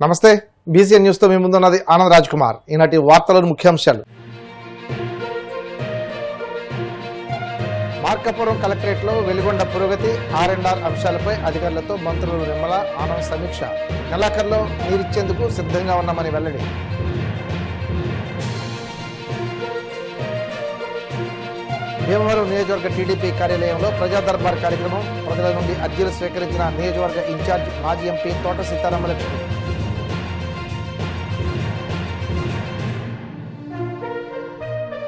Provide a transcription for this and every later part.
నమస్తే బీసీఎన్ న్యూస్తో మీ ముందున్నది ఆనంద్ రాజ్ కుమార్. ఈనాటి వార్తలోని ముఖ్యాంశాలు. మార్కాపురం కలెక్టరేట్లో వెలిగొండ పురోగతి ఆర్ఎండ్ఆర్ అంశాలపై అధికారులతో మంత్రులు నిమ్మల ఆనంద్ సమీక్ష. నెలాఖరులో నీరిచ్చేందుకు సిద్ధంగా ఉన్నామని వెల్లడి. భీమవరం నియోజకవర్గ టీడీపీ కార్యాలయంలో ప్రజా దర్బార్ కార్యక్రమం. ప్రజల నుండి అర్జీలు స్వీకరించిన నియోజకవర్గ ఇన్ఛార్జ్ మాజీ ఎంపీ తోట సీతారామలక్ష్మి.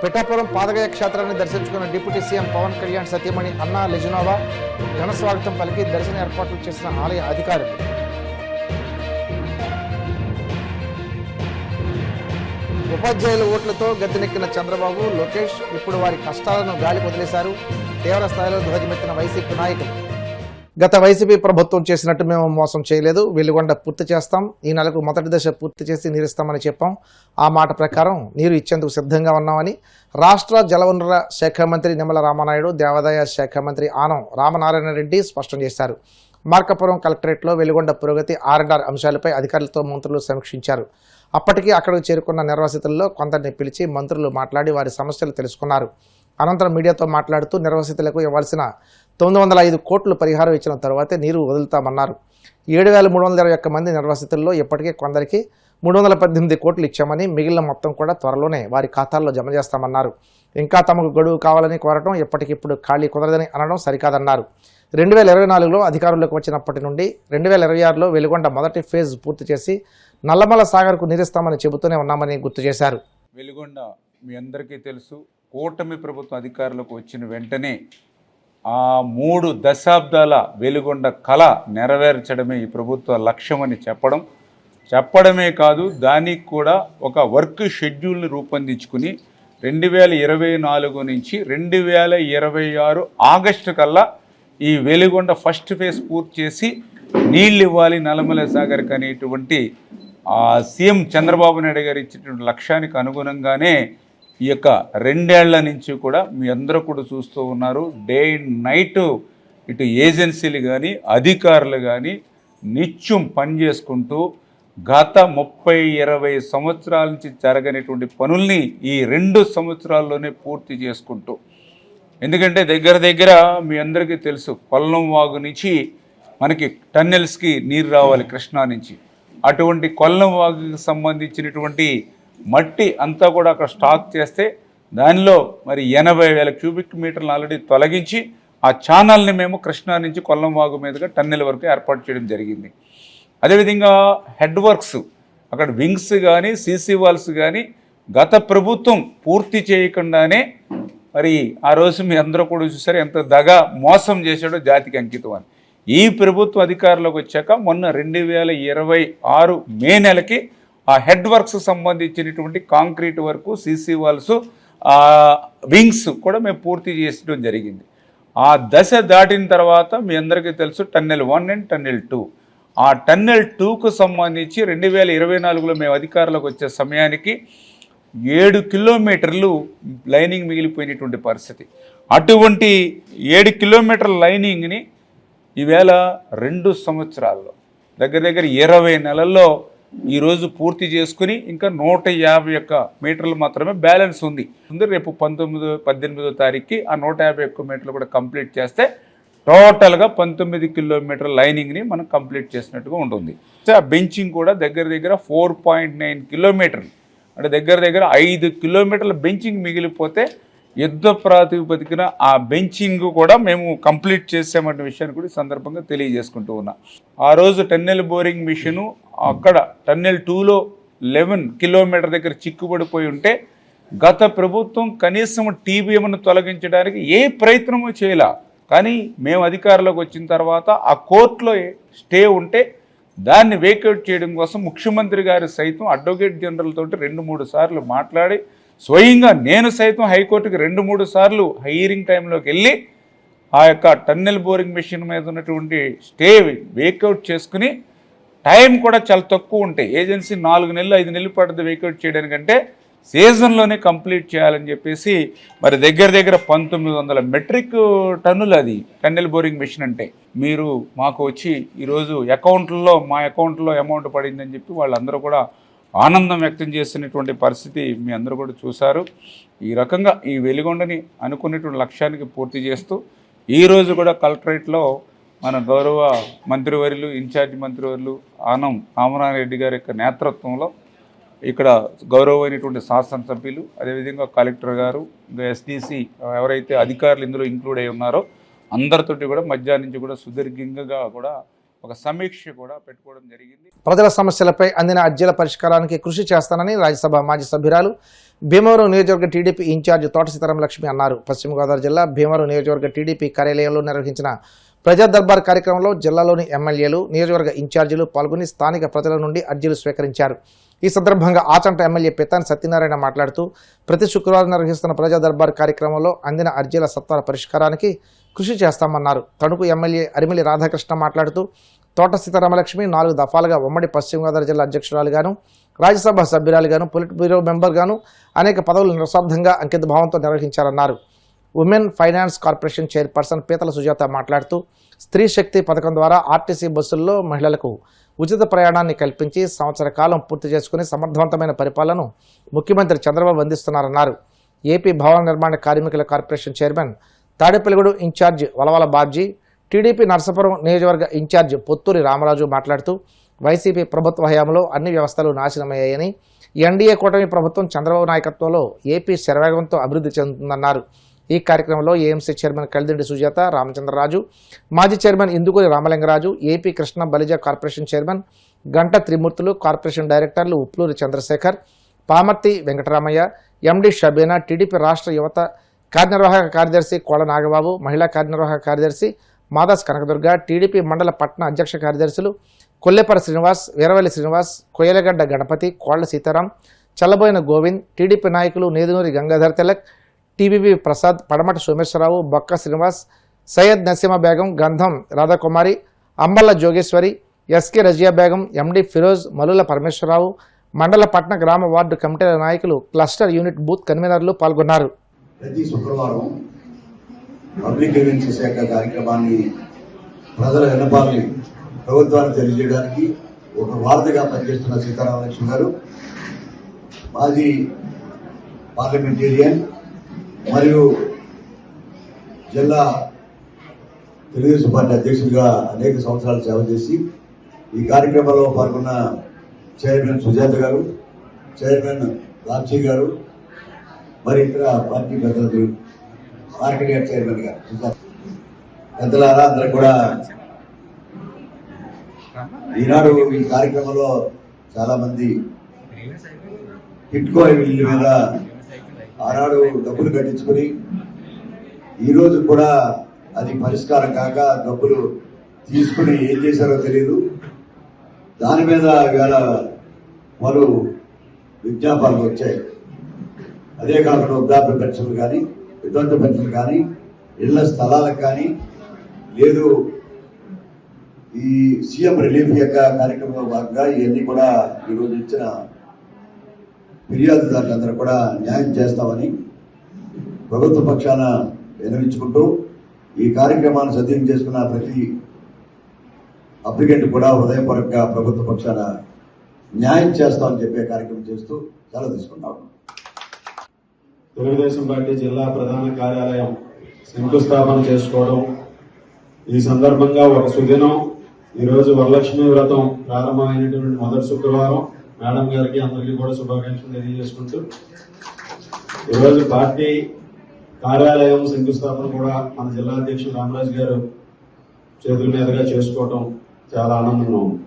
పిఠాపురం పాదగయ క్షేత్రాన్ని దర్శించుకున్న డిప్యూటీ సీఎం పవన్ కళ్యాణ్ సతీమణి అన్నా లెజునోవా ఘన స్వాగతం పలికి దర్శన ఏర్పాట్లు చేసిన ఆలయ అధికారులు. ఉపాధ్యాయుల ఓట్లతో గద్దెనెక్కిన చంద్రబాబు, లోకేష్ ఇప్పుడు వారి కష్టాలను గాలి వదిలేశారు. తీవ్ర స్థాయిలో ధ్వజమెత్తిన వైసీపీ నాయకులు. గత వైసీపీ ప్రభుత్వం చేసినట్టు మేము మోసం చేయలేదు, వెలిగొండ పూర్తి చేస్తాం, ఈ నెలకు మొదటి దశ పూర్తి చేసి నీరిస్తామని చెప్పాం. ఆ మాట ప్రకారం నీరు ఇచ్చేందుకు సిద్ధంగా ఉన్నామని రాష్ట్ర జలవనరుల శాఖ మంత్రి నిమ్మల రామానాయుడు, దేవాదాయ శాఖ మంత్రి ఆనం రామనారాయణ రెడ్డి స్పష్టం చేశారు. మార్కాపురం కలెక్టరేట్లో వెలిగొండ పురోగతి ఆర్ఎండ్ఆర్ అంశాలపై అధికారులతో మంత్రులు సమీక్షించారు. అప్పటికి అక్కడికి చేరుకున్న నిర్వాసితుల్లో కొందరిని పిలిచి మంత్రులు మాట్లాడి వారి సమస్యలు తెలుసుకున్నారు. అనంతరం మీడియాతో మాట్లాడుతూ నిర్వాసితులకు ఇవ్వాల్సిన 905 కోట్లు పరిహారం ఇచ్చిన తర్వాతే నీరు వదులుతామన్నారు. 7,321 మంది నిర్వాసితుల్లో ఇప్పటికే కొందరికి 318 కోట్లు ఇచ్చామని, మిగిలిన మొత్తం కూడా త్వరలోనే వారి ఖాతాల్లో జమ చేస్తామన్నారు. ఇంకా తమకు గడువు కావాలని కోరటం, ఇప్పటికిప్పుడు ఖాళీ కుదరదని అనడం సరికాదన్నారు. 2024లో అధికారులకు వచ్చినప్పటి నుండి 2026లో వెలిగొండ మొదటి ఫేజ్ పూర్తి చేసి నల్లమల సాగర్కు నీరిస్తామని చెబుతూనే ఉన్నామని గుర్తు చేశారు. వెలిగొండ మీ అందరికీ తెలుసు, కూటమి ప్రభుత్వం అధికారులకు వచ్చిన వెంటనే ఆ 3 దశాబ్దాల వెలిగొండ కళ నెరవేర్చడమే ఈ ప్రభుత్వ లక్ష్యమని చెప్పడమే కాదు, దానికి కూడా ఒక వర్క్ షెడ్యూల్ని రూపొందించుకుని 2024 నుంచి 2026 ఆగస్టు కల్లా ఈ వెలిగొండ ఫస్ట్ ఫేజ్ పూర్తి చేసి నీళ్ళు ఇవ్వాలి నల్లమల సాగర్కి అనేటువంటి సీఎం చంద్రబాబు నాయుడు గారు ఇచ్చినటువంటి లక్ష్యానికి అనుగుణంగానే ఈ యొక్క 2 ఏళ్ల నుంచి కూడా మీ అందరూ కూడా చూస్తూ ఉన్నారు. డే అండ్ నైట్ ఇటు ఏజెన్సీలు కానీ అధికారులు కానీ నిత్యం పనిచేసుకుంటూ గత 30-20 సంవత్సరాల నుంచి జరగనటువంటి పనుల్ని ఈ 2 సంవత్సరాల్లోనే పూర్తి చేసుకుంటూ, ఎందుకంటే దగ్గర మీ అందరికీ తెలుసు, కొల్లం వాగు నుంచి మనకి టన్నెల్స్కి నీరు రావాలి కృష్ణా నుంచి. అటువంటి కొల్లం వాగుకి సంబంధించినటువంటి మట్టి అంతా కూడా అక్కడ స్టాక్ చేస్తే దానిలో మరి 80,000 క్యూబిక్ మీటర్లు ఆల్రెడీ తొలగించి ఆ ఛానల్ని మేము కృష్ణా నుంచి కొల్లం వాగు మీదుగా టన్నెల్ వరకు ఏర్పాటు చేయడం జరిగింది. అదేవిధంగా హెడ్ వర్క్స్, అక్కడ వింగ్స్ కానీ సీసీ వాల్స్ కానీ గత ప్రభుత్వం పూర్తి చేయకుండానే మరి ఆ రోజు మీ అందరూ కూడా చూసారు ఎంత దగా మోసం చేశాడో జాతికి అంకితం అని. ఈ ప్రభుత్వ అధికారంలోకి వచ్చాక మొన్న 2026 మే నెలకి ఆ హెడ్ వర్క్స్ సంబంధించినటువంటి concrete work, CC walls, wings కూడా మేము పూర్తి చేయడం జరిగింది. ఆ దశ దాటిన తర్వాత మీ అందరికీ తెలుసు టన్నెల్ 1 అండ్ టన్నెల్ 2. ఆ టన్నెల్ 2కు సంబంధించి 2024లో మేము అధికారంలోకి వచ్చే సమయానికి 7 కిలోమీటర్లు లైనింగ్ మిగిలిపోయినటువంటి పరిస్థితి. అటువంటి 7 కిలోమీటర్ల లైనింగ్ని ఈవేళ 2 సంవత్సరాల్లో దగ్గర 20 నెలల్లో ఈరోజు పూర్తి చేసుకుని ఇంకా 151 మీటర్లు మాత్రమే బ్యాలెన్స్ ఉంది. రేపు 18వ తారీఖుకి ఆ 151 మీటర్లు కూడా కంప్లీట్ చేస్తే టోటల్గా 19 కిలోమీటర్ల లైనింగ్ని మనం కంప్లీట్ చేసినట్టుగా ఉంటుంది. ఆ బెంచింగ్ కూడా దగ్గర 4.9 కిలోమీటర్లు, అంటే దగ్గర 5 కిలోమీటర్ల బెంచింగ్ మిగిలిపోతే యుద్ధ ప్రాతిపదికన ఆ బెంచింగ్ కూడా మేము కంప్లీట్ చేసామన్న విషయాన్ని కూడా ఈ సందర్భంగా తెలియజేసుకుంటూ ఉన్నా. ఆ రోజు టన్నెల్ బోరింగ్ మిషను అక్కడ టన్నెల్ 2లో 11 కిలోమీటర్ దగ్గర చిక్కుబడిపోయి ఉంటే గత ప్రభుత్వం కనీసం టీబీఎంను తొలగించడానికి ఏ ప్రయత్నమూ చేయలే. కానీ మేము అధికారంలోకి వచ్చిన తర్వాత ఆ కోర్టులో స్టే ఉంటే దాన్ని వేకేట్ చేయడం కోసం ముఖ్యమంత్రి గారు సైతం అడ్వకేట్ జనరల్ తోటి 2-3 సార్లు మాట్లాడి, స్వయంగా నేను సైతం హైకోర్టుకి 2-3 సార్లు హైరింగ్ టైంలోకి వెళ్ళి ఆ యొక్క టన్నెల్ బోరింగ్ మెషిన్ మీద ఉన్నటువంటి స్టే వేకౌట్ చేసుకుని, టైం కూడా చాలా తక్కువ ఉంటాయి. ఏజెన్సీ 4 నెలలు 5 నెలలు పడుతుంది వేకౌట్ చేయడానికంటే సీజన్లోనే కంప్లీట్ చేయాలని చెప్పేసి మరి దగ్గర దగ్గర 1900 మెట్రిక్ టన్నులు అది కన్నెల్ బోరింగ్ మెషిన్ అంటే. మీరు మాకు వచ్చి ఈరోజు మా అకౌంట్లో అమౌంట్ పడిందని చెప్పి వాళ్ళందరూ కూడా ఆనందం వ్యక్తం చేస్తున్నటువంటి పరిస్థితి మీ అందరూ కూడా చూశారు. ఈ రకంగా ఈ వెలిగొండని అనుకున్నటువంటి లక్ష్యానికి పూర్తి చేస్తూ ఈరోజు కూడా కలెక్టరేట్లో మన గౌరవ మంత్రివర్యులు ఇన్ఛార్జ్ మంత్రివర్యులు ఆనం రామనారాయణ గారి యొక్క నేతృత్వంలో ఇక్కడ గౌరవమైనటువంటి శాసనసభ్యులు, అదేవిధంగా కలెక్టర్ గారు, ఇంకా ఎస్డీసీ ఎవరైతే అధికారులు ఇందులో ఇంక్లూడ్ అయి ఉన్నారో అందరితోటి కూడా మధ్యాహ్నం నుంచి కూడా సుదీర్ఘంగా కూడా ఒక సమీక్ష కూడా పెట్టుకోవడం జరిగింది. ప్రజల సమస్యలపై అందిన అర్జీల పరిష్కారానికి కృషి చేస్తానని రాజ్యసభ మాజీ సభ్యురాలు, భీమవరం నియోజకవర్గ టీడీపీ ఇన్ఛార్జ్ తోట సీతారాం లక్ష్మి అన్నారు. పశ్చిమ గోదావరి జిల్లా భీమవరం నియోజకవర్గ టీడీపీ కార్యాలయంలో నిర్వహించిన ప్రజా దర్బార్ కార్యక్రమంలో జిల్లాలోని ఎమ్మెల్యేలు, నియోజకవర్గ ఇన్ఛార్జీలు పాల్గొని స్థానిక ప్రజల నుండి అర్జీలు స్వీకరించారు. ఈ సందర్భంగా ఆచంట ఎమ్మెల్యే పెతాని సత్యనారాయణ మాట్లాడుతూ ప్రతి శుక్రవారం నిర్వహిస్తున్న ప్రజా దర్బార్ కార్యక్రమంలో అందిన అర్జీల సత్వర పరిష్కారానికి కృషి చేస్తామన్నారు. తణుకు ఎమ్మెల్యే అరిమిలి రాధాకృష్ణ మాట్లాడుతూ తోట సీతారామలక్ష్మి 4 దఫాలుగా ఉమ్మడి పశ్చిమ గోదావరి జిల్లా అధ్యక్షురాలుగాను, రాజ్యసభ సభ్యురాలుగాను, పొలిట్ బ్యూరో మెంబర్గాను అనేక పదవులు నిస్వార్థంగా అంకిత భావంతో నిర్వహించారన్నారు. ఉమెన్ ఫైనాన్స్ కార్పొరేషన్ చైర్పర్సన్ పీతల సుజాత మాట్లాడుతూ స్త్రీ శక్తి పథకం ద్వారా ఆర్టీసీ బస్సుల్లో మహిళలకు ఉచిత ప్రయాణాన్ని కల్పించి సంవత్సర కాలం పూర్తి చేసుకుని సమర్థవంతమైన పరిపాలనను ముఖ్యమంత్రి చంద్రబాబు అందిస్తున్నారన్నారు. ఏపీ భవన నిర్మాణ కార్మికుల corporation chairman Tadepalligudem in charge Valavala Babji, TDP Narsapuram నియోజకవర్గ ఇన్ఛార్జ్ పొత్తూరి రామరాజు మాట్లాడుతూ వైసీపీ ప్రభుత్వ హయాంలో అన్ని వ్యవస్థలు నాశనమయ్యాయని, ఎన్డీఏ కూటమి ప్రభుత్వం చంద్రబాబు నాయకత్వంలో ఏపీ శరవేగంతో అభివృద్ధి చెందుతుందన్నారు. ఈ కార్యక్రమంలో ఏఎంసీ చైర్మన్ కలిదిండి సుజాత, రామచంద్రరాజు, మాజీ chairman Indukuri Ramalinga Raju, AP Krishna Balija corporation chairman గంట త్రిమూర్తులు, కార్పొరేషన్ డైరెక్టర్లు ఉప్లూరి చంద్రశేఖర్, పామర్తి వెంకటరామయ్య, ఎండి షబీనా, టీడీపీ రాష్ట్ర యువత కార్యనిర్వాహక కార్యదర్శి కోళ్ల నాగబాబు, మహిళా కార్యనిర్వాహక కార్యదర్శి మాదాస్ కనకదుర్గ, టీడీపీ మండల పట్టణ అధ్యక్ష కార్యదర్శులు కొల్లేపర శ్రీనివాస్, వీరవల్లి శ్రీనివాస్, కొయ్యలగడ్డ గణపతి, కోళ్ల సీతారాం, చల్లబోయిన గోవింద్, టీడీపీ నాయకులు నేదునూరి గంగాధర్ తిలక్, టీబీబీ ప్రసాద్, పడమట సోమేశ్వరరావు, బొక్క శ్రీనివాస్, సయ్యద్ నసీమా బేగం, గంధం రాధాకుమారి, అంబల్ల జోగేశ్వరి, ఎస్కే రజియా బేగం, ఎండి ఫిరోజ్, మలుల పరమేశ్వరరావు, మండల పట్టణ గ్రామ వార్డు కమిటీల నాయకులు, క్లస్టర్ యూనిట్ బూత్ కన్వీనర్లు పాల్గొన్నారు. ప్రతి శుక్రవారం పబ్లిక్ గ్రీవెన్సెస్ శాఖ కార్యక్రమాన్ని ప్రజల విన్నపాలని ప్రభుత్వానికి తెలియజేయడానికి ఒక వార్తగా పనిచేస్తున్న సీతారామలక్ష్మి గారు మాజీ పార్లమెంటేరియన్ మరియు జిల్లా తెలుగుదేశం పార్టీ అధ్యక్షుడిగా అనేక సంవత్సరాలు సేవ చేసి ఈ కార్యక్రమంలో పాల్గొన్న చైర్మన్ సుజాత గారు, చైర్మన్ రాజీ గారు, మరి ఇతర పార్టీ పెద్దలు, మార్కెట్ చైర్మన్ గారు, పెద్దలారా అందరూ కూడా ఈనాడు ఈ కార్యక్రమంలో చాలా మంది టిట్కో ఇళ్ళ మీద ఆనాడు డబ్బులు కట్టించుకుని ఈరోజు కూడా అది పరిష్కారం కాక డబ్బులు తీసుకుని ఏం చేశారో తెలియదు. దాని మీద ఇవాళ పలు విజ్ఞాపనలు వచ్చాయి. అదే కాకుండా వృద్ధాప్య పెన్షన్లు కానీ, వితంతు పెన్షన్లు కానీ, ఇళ్ల స్థలాలకు కానీ, లేదు ఈ సీఎం రిలీఫ్ యొక్క కార్యక్రమంలో భాగంగా ఇవన్నీ కూడా ఈరోజు ఇచ్చిన ఫిర్యాదుదారులందరూ కూడా న్యాయం చేస్తామని ప్రభుత్వ పక్షాన విన్నవించుకుంటూ ఈ కార్యక్రమాన్ని సద్వినియోగం చేసుకున్న ప్రతి అప్లికెంట్ కూడా హృదయపూర్వకంగా ప్రభుత్వ పక్షాన న్యాయం చేస్తామని చెప్పే కార్యక్రమం చేస్తూ సెలవు తీసుకుంటాం. తెలుగుదేశం పార్టీ జిల్లా ప్రధాన కార్యాలయం శంకుస్థాపన చేసుకోవడం, ఈ సందర్భంగా ఒక సుదినం. ఈరోజు వరలక్ష్మి వ్రతం ప్రారంభమైనటువంటి మొదటి శుక్రవారం. మేడం గారికి అందరికీ కూడా శుభాకాంక్షలు తెలియజేసుకుంటూ ఈరోజు పార్టీ కార్యాలయం శంకుస్థాపన కూడా మన జిల్లా అధ్యక్షుడు రామరాజు గారు చేతుల మీదుగా చేసుకోవటం చాలా ఆనందంగా ఉంది.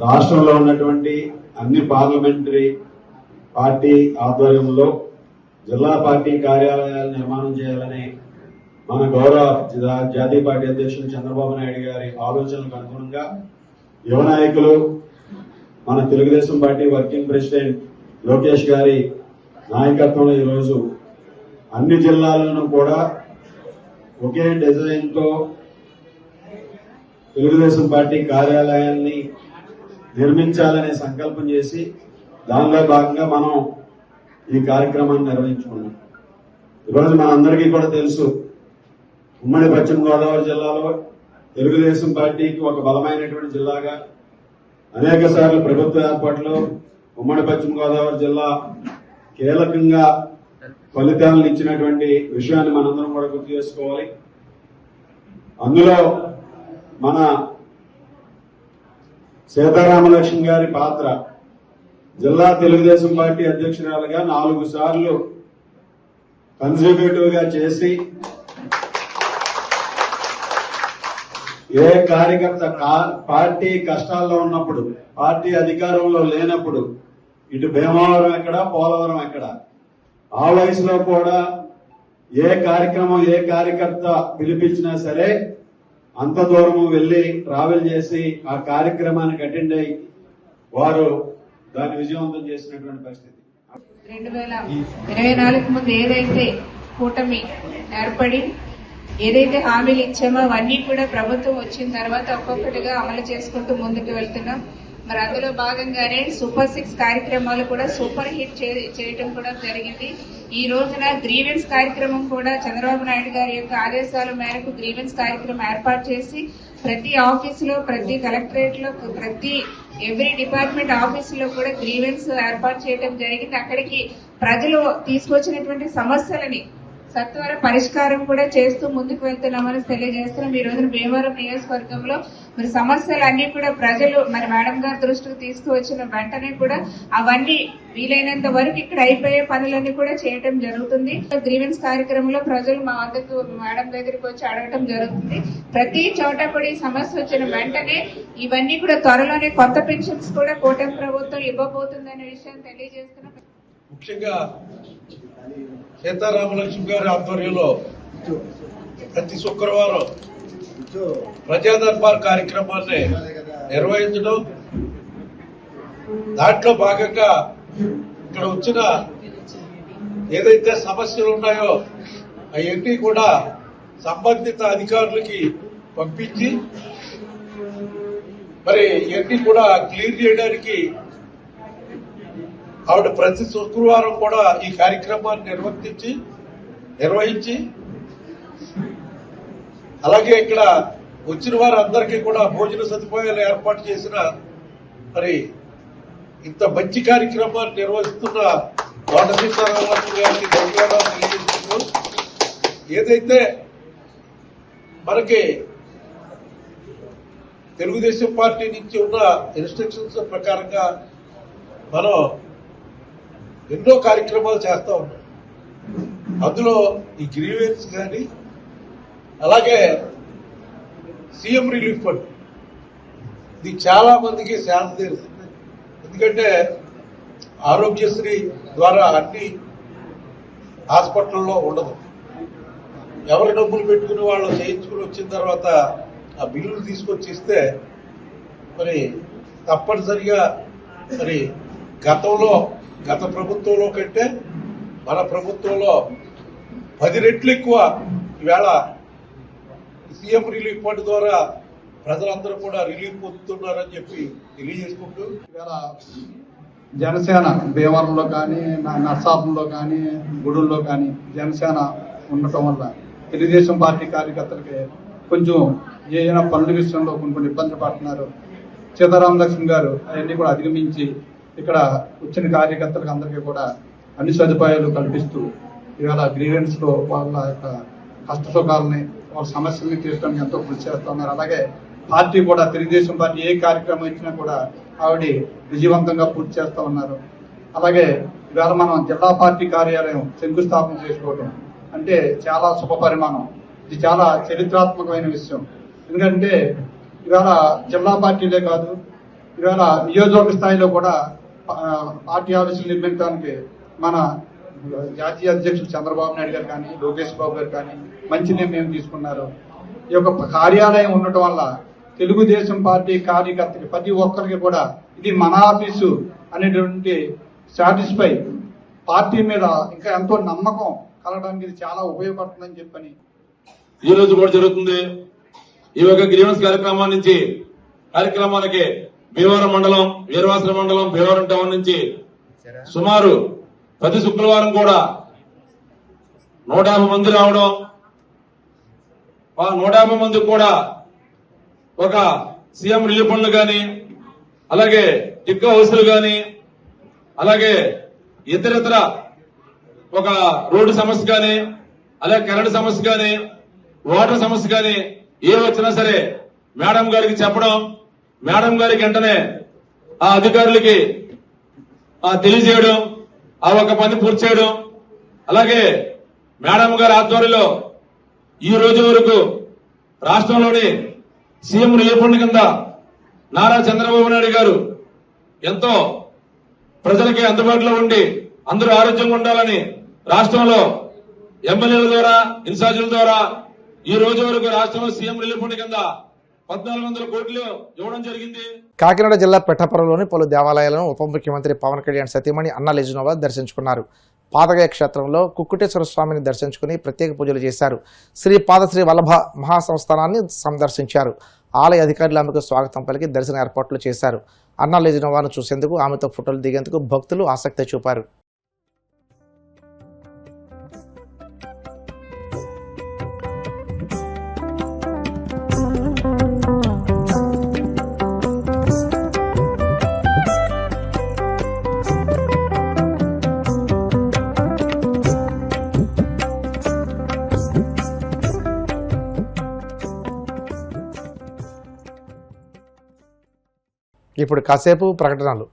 రాష్ట్రంలో ఉన్నటువంటి అన్ని పార్లమెంటరీ పార్టీ ఆధ్వర్యంలో జిల్లా పార్టీ కార్యాలయాలు నిర్మాణం చేయాలని మన గౌరవ జాతీయ పార్టీ అధ్యక్షులు చంద్రబాబు నాయుడు గారి ఆలోచనలకు అనుగుణంగా యువ నాయకులు మన Telugu Desam party working president Lokesh గారి నాయకత్వంలో ఈరోజు అన్ని జిల్లాలను కూడా ఒకే డిజైన్తో తెలుగుదేశం పార్టీ కార్యాలయాన్ని నిర్మించాలనే సంకల్పం చేసి దానిలో భాగంగా మనం ఈ కార్యక్రమాన్ని నిర్వహించుకున్నాం. ఈరోజు మనందరికీ కూడా తెలుసు, ఉమ్మడి పశ్చిమ గోదావరి జిల్లాలో తెలుగుదేశం పార్టీకి ఒక బలమైనటువంటి జిల్లాగా అనేక సార్లు ప్రభుత్వ ఏర్పాట్లు ఉమ్మడి పశ్చిమ గోదావరి జిల్లా కీలకంగా ఫలితాలను ఇచ్చినటువంటి విషయాన్ని మనందరం కూడా గుర్తు చేసుకోవాలి. అందులో మన సీతారామలక్ష్మి గారి పాత్ర, జిల్లా తెలుగుదేశం పార్టీ అధ్యక్షురాలుగా 4 సార్లు కన్సర్వేటివ్ గా చేసి ఏ కార్యకర్త పార్టీ కష్టాల్లో ఉన్నప్పుడు, పార్టీ అధికారంలో లేనప్పుడు ఇటు భీమవరం ఎక్కడ, పోలవరం ఎక్కడ, ఆ వయసులో కూడా ఏ కార్యక్రమం ఏ కార్యకర్త పిలిపించినా సరే అంత దూరం వెళ్లి ట్రావెల్ చేసి ఆ కార్యక్రమానికి అటెండ్ అయ్యి వారు దాన్ని విజయవంతం చేసినటువంటి పరిస్థితి. 2024 ముందు ఏదైతే కూటమి ఏర్పడి ఏదైతే హామీలు ఇచ్చామో అవన్నీ కూడా ప్రభుత్వం వచ్చిన తర్వాత ఒక్కొక్కటిగా అమలు చేసుకుంటూ ముందుకు వెళ్తున్నాం. మరి అందులో భాగంగానే సూపర్ 6 కార్యక్రమాలు కూడా సూపర్ హిట్ చేయటం కూడా జరిగింది. ఈ రోజున గ్రీవెన్స్ కార్యక్రమం కూడా చంద్రబాబు నాయుడు గారి యొక్క ఆదేశాల మేరకు గ్రీవెన్స్ కార్యక్రమం ఏర్పాటు చేసి ప్రతి ఆఫీసులో, ప్రతి కలెక్టరేట్ లో, ప్రతి ఎవ్రీ డిపార్ట్మెంట్ ఆఫీసులో కూడా గ్రీవెన్స్ ఏర్పాటు చేయడం జరిగింది. అక్కడికి ప్రజలు తీసుకొచ్చినటువంటి సమస్యలని సత్వర పరిష్కారం కూడా చేస్తూ ముందుకు వెళ్తున్నామని తెలియజేస్తున్నాం. ఈ రోజున భీమవరం నియోజకవర్గంలో మరి సమస్యలన్నీ కూడా ప్రజలు మరి మేడం గారి దృష్టికి తీసుకువచ్చిన వెంటనే కూడా అవన్నీ వీలైనంత వరకు ఇక్కడ అయిపోయే పనులన్నీ కూడా చేయటం జరుగుతుంది. గ్రీవెన్స్ కార్యక్రమంలో ప్రజలు మా వద్దకు మేడం దగ్గరికి వచ్చి అడగటం జరుగుతుంది. ప్రతి చోట కూడా ఈ సమస్య వచ్చిన వెంటనే ఇవన్నీ కూడా త్వరలోనే కొత్త పెన్షన్స్ కూడా కూటమి ప్రభుత్వం ఇవ్వబోతుందనే విషయాన్ని తెలియజేస్తున్నాం. ముఖ్యంగా సీతారామలక్ష్మి గారి ఆధ్వర్యంలో ప్రతి శుక్రవారం ప్రజా దర్బార్ కార్యక్రమాన్ని నిర్వహించడం, దాంట్లో భాగంగా ఇక్కడ వచ్చిన ఏదైతే సమస్యలు ఉన్నాయో అవన్నీ కూడా సంబంధిత అధికారులకి పంపించి మరి ఇవన్నీ కూడా క్లియర్ చేయడానికి ఆవిడ ప్రతి శుక్రవారం కూడా ఈ కార్యక్రమాన్ని నిర్వహించి అలాగే ఇక్కడ వచ్చిన వారందరికీ కూడా భోజన సదుపాయాలు ఏర్పాటు చేసిన మరి ఇంత మంచి కార్యక్రమాన్ని నిర్వహిస్తున్న కోట సీతారామలక్ష్మి గారికి ధన్యవాదాలు తెలియజేస్తున్నాం. ఏదైతే మనకి తెలుగుదేశం పార్టీ నుంచి ఉన్న ఇన్స్ట్రక్షన్స్ ప్రకారంగా మనం ఎన్నో కార్యక్రమాలు చేస్తా ఉన్నాం. అందులో ఈ గ్రీవెన్స్ కానీ అలాగే సీఎం రిలీఫ్ ఫండ్ ఇది చాలా మందికి సేవ తీరుతుంది. ఎందుకంటే ఆరోగ్యశ్రీ ద్వారా అన్ని హాస్పిటల్లో ఉండదు. ఎవరి డబ్బులు పెట్టుకుని వాళ్ళు చేయించుకుని వచ్చిన తర్వాత ఆ బిల్లులు తీసుకొచ్చి ఇస్తే మరి తప్పనిసరిగా మరి గత ప్రభుత్వంలో కంటే మన ప్రభుత్వంలో 10 రెట్లు ఎక్కువ ఈవేళ సీఎం రిలీఫ్ ఫండ్ ద్వారా ప్రజలందరూ కూడా రిలీఫ్ పొందుతున్నారని చెప్పి తెలియజేసుకుంటూ ఇవాళ జనసేన భీమవరంలో కానీ నర్సాపురంలో కానీ గుడుల్లో కానీ జనసేన ఉండటం వల్ల తెలుగుదేశం పార్టీ కార్యకర్తలకి కొంచెం ఏదైనా పనుల విషయంలో కొన్ని ఇబ్బందులు పడుతున్నారు. సీతారామలక్ష్మి గారు అవన్నీ కూడా అధిగమించి ఇక్కడ వచ్చిన కార్యకర్తలకు అందరికీ కూడా అన్ని సదుపాయాలు కల్పిస్తూ ఇవాళ గ్రీవెన్స్ లో వాళ్ళ యొక్క కష్ట సుఖాలని వాళ్ళ సమస్యల్ని తీర్చడానికి ఎంతో కృషి చేస్తున్నారు. అలాగే పార్టీ కూడా తెలుగుదేశం పార్టీ ఏ కార్యక్రమం ఇచ్చినా కూడా ఆవిడ విజయవంతంగా పూర్తి చేస్తూ ఉన్నారు. అలాగే ఇవాళ మనం జిల్లా పార్టీ కార్యాలయం శంకుస్థాపన చేసుకోవడం అంటే చాలా శుభ పరిమాణం. ఇది చాలా చరిత్రాత్మకమైన విషయం. ఎందుకంటే ఇవాళ జిల్లా పార్టీలే కాదు, ఇవాళ నియోజకవర్గ స్థాయిలో కూడా పార్టీ ఆఫీసులు నిర్మించడానికి మన జాతీయ అధ్యక్షులు చంద్రబాబు నాయుడు గారు కానీ లోకేష్ బాబు గారు కానీ మంచి నిర్ణయం తీసుకున్నారు. ఈ యొక్క కార్యాలయం ఉండటం వల్ల తెలుగుదేశం పార్టీ కార్యకర్తకి ప్రతి ఒక్కరికి కూడా ఇది మన ఆఫీసు అనేటువంటి సాటిస్ఫై, పార్టీ మీద ఇంకా ఎంతో నమ్మకం కలగడానికి ఇది చాలా ఉపయోగపడుతుందని చెప్పని ఈ రోజు కూడా జరుగుతుంది. ఈ యొక్క గ్రీవెన్స్ కార్యక్రమానికి భీమవరం మండలం, వీరవాసల మండలం, భీమవరం టౌన్ నుంచి సుమారు ప్రతి శుక్రవారం కూడా 150 మంది రావడం, ఆ 150 మందికి కూడా ఒక సీఎం రిలీఫ్ ఫండ్లు కానీ, అలాగే టిక్కో హౌసులు కానీ, అలాగే ఇతరితర ఒక రోడ్డు సమస్య కానీ, అలాగే కరెంటు సమస్య కానీ, వాటర్ సమస్య కానీ ఏ వచ్చినా సరే మేడం గారికి చెప్పడం, మేడం గారికి వెంటనే ఆ అధికారులకి తెలియజేయడం, ఆ ఒక పని పూర్తి చేయడం. అలాగే మేడం గారి ఆధ్వర్యంలో ఈ రోజు వరకు రాష్ట్రంలోని సీఎం రిలీఫ్ ఫండ్ కింద నారా చంద్రబాబు నాయుడు గారు ఎంతో ప్రజలకి అందుబాటులో ఉండి అందరూ ఆరోగ్యంగా ఉండాలని రాష్ట్రంలో ఎమ్మెల్యేల ద్వారా, ఇన్ఛార్జీల ద్వారా ఈ రోజు వరకు రాష్ట్రంలో సీఎం రిలీఫ్ ఫండ్ కింద 1400 కోట్లు ఇవ్వడం జరిగింది. కాకినాడ జిల్లా పెట్టపురంలోని పలు దేవాలయాలను ఉప ముఖ్యమంత్రి పవన్ కళ్యాణ్ సతీమణి అన్నా లెజినోవా దర్శించుకున్నారు. పాదగయ క్షేత్రంలో కుక్కుటేశ్వర స్వామిని దర్శించుకుని ప్రత్యేక పూజలు చేశారు. శ్రీ పాదశ్రీ వల్లభ మహాసంస్థానాన్ని సందర్శించారు. ఆలయ అధికారులు ఆమెకు స్వాగతం పలికి దర్శన ఏర్పాట్లు చేశారు. అన్నా లెజినోవాను చూసేందుకు, ఆమెతో ఫోటోలు దిగేందుకు భక్తులు ఆసక్తి చూపారు. ఇప్పుడు కాసేపు ప్రకటనలు.